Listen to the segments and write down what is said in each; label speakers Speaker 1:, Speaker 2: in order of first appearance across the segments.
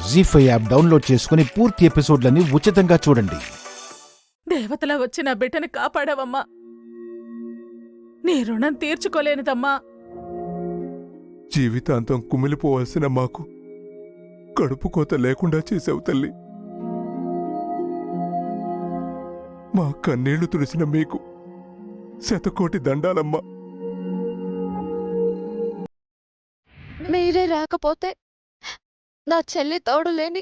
Speaker 1: జీ5 app download చేసుకుని పూర్తి ఎపిసోడ్లని ఉచితంగా చూడండి.
Speaker 2: దేవతలా వచ్చి నా బిడ్డని కాపాడావమ్మా. నీ రుణం తీర్చుకోలేనిదమ్మా.
Speaker 3: జీవితాంతం కుమిలిపోవాల్సిన మాకు కడుపు కోత లేకుండా చేసావు తల్లి. మా కన్నీళ్లు తుడిసిన మీకు శతకోటి దండాలమ్మా.
Speaker 4: మీరే రాకపోతే నా చెల్లి తోడు లేని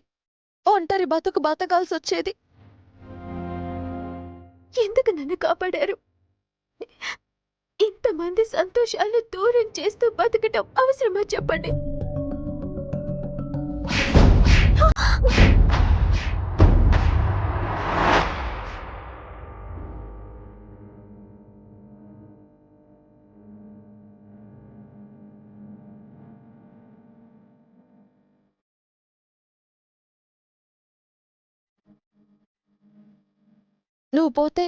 Speaker 4: ఒంటరి బతుకు బతకాల్సి వచ్చేది. ఎందుకు నన్ను కాపాడారు? ఇంతమంది సంతోషాలు దూరం చేస్తూ బతకటం అవసరమా చెప్పండి? నువ్వు పోతే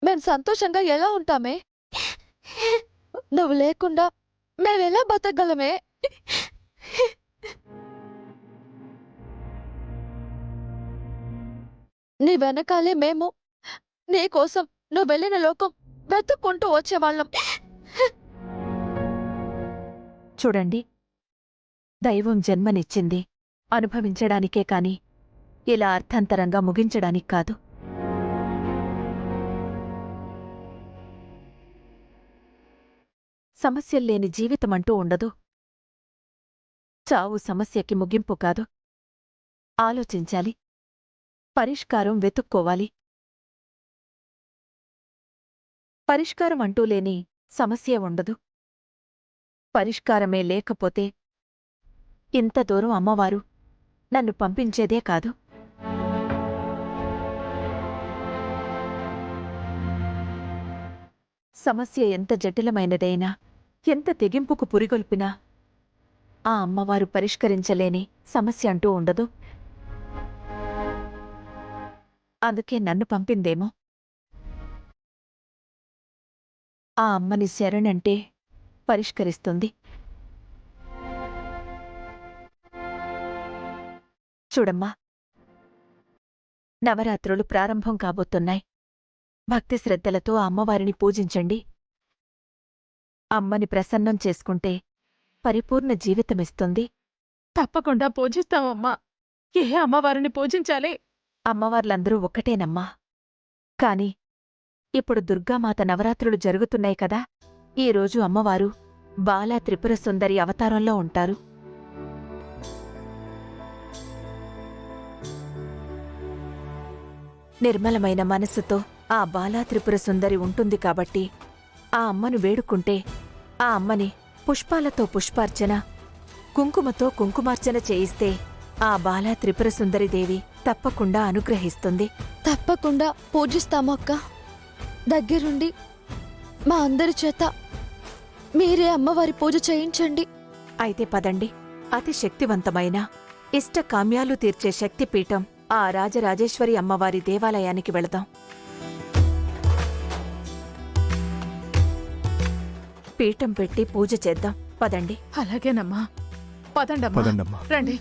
Speaker 4: మేం సంతోషంగా ఎలా ఉంటామే? నువ్వు లేకుండా మేమెలా బతకగలమే? నీ వెనకాలే మేము నీకోసం నువ్వు వెళ్ళిన లోకం వెతుక్కుంటూ వచ్చేవాళ్ళం.
Speaker 5: చూడండి, దైవం జన్మనిచ్చింది అనుభవించడానికే కాని ఇలా అర్థాంతరంగా ముగించడానికి కాదు. సమస్యల్లేని జీవితమంటూ ఉండదు. చావు సమస్యకి ముగింపు కాదు. ఆలోచించాలి, పరిష్కారం వెతుక్కోవాలి. పరిష్కారం అంటూ లేని సమస్య ఉండదు. పరిష్కారమే లేకపోతే ఇంత దూరం అమ్మవారు నన్ను పంపించేదే కాదు. సమస్య ఎంత జటిలమైనదైనా, ఎంత తెగింపుకు పురిగొల్పినా ఆ అమ్మవారు పరిష్కరించలేని సమస్య అంటూ ఉండదు. అందుకే నన్ను పంపిందేమో. ఆ అమ్మని శరణంటే పరిష్కరిస్తుంది. చూడమ్మా, నవరాత్రులు ప్రారంభం కాబోతున్నాయి. భక్తి శ్రద్ధలతో అమ్మవారిని పూజించండి. అమ్మని ప్రసన్నం చేసుకుంటే పరిపూర్ణ జీవితమిస్తుంది.
Speaker 2: తప్పకుండా పూజిస్తామమ్మా. ఏ అమ్మవారిని పూజించాలి?
Speaker 5: అమ్మవార్లందరూ ఒక్కటేనమ్మా. కాని ఇప్పుడు దుర్గామాత నవరాత్రులు జరుగుతున్నాయి కదా. ఈరోజు అమ్మవారు బాలా త్రిపుర సుందరి అవతారంలో ఉంటారు. నిర్మలమైన మనస్సుతో ఆ బాలా త్రిపుర సుందరి ఉంటుంది కాబట్టి ఆ అమ్మను వేడుకుంటే ఆ అమ్మని పుష్పాలతో పుష్పార్చన, కుంకుమతో కుంకుమార్చన చేయిస్తే ఆ బాలా త్రిపుర సుందరిదేవి తప్పకుండా అనుగ్రహిస్తుంది.
Speaker 4: తప్పకుండా పూజిస్తాము అక్క. దగ్గరుండి మా అందరి చేత మీరే అమ్మవారి పూజ చేయించండి.
Speaker 5: అయితే పదండి, అతి శక్తివంతమైన ఇష్టకామ్యాలు తీర్చే శక్తిపీఠం ఆ రాజరాజేశ్వరి అమ్మవారి దేవాలయానికి వెళదాం. పీఠం పెట్టి పూజ చేద్దాం. పదండి.
Speaker 2: అలాగేనమ్మా, పదండమ్మా. రండి.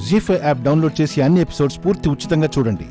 Speaker 1: జీ5 యాప్ డౌన్లోడ్ చేసి అన్ని ఎపిసోడ్స్ పూర్తి ఉచితంగా చూడండి.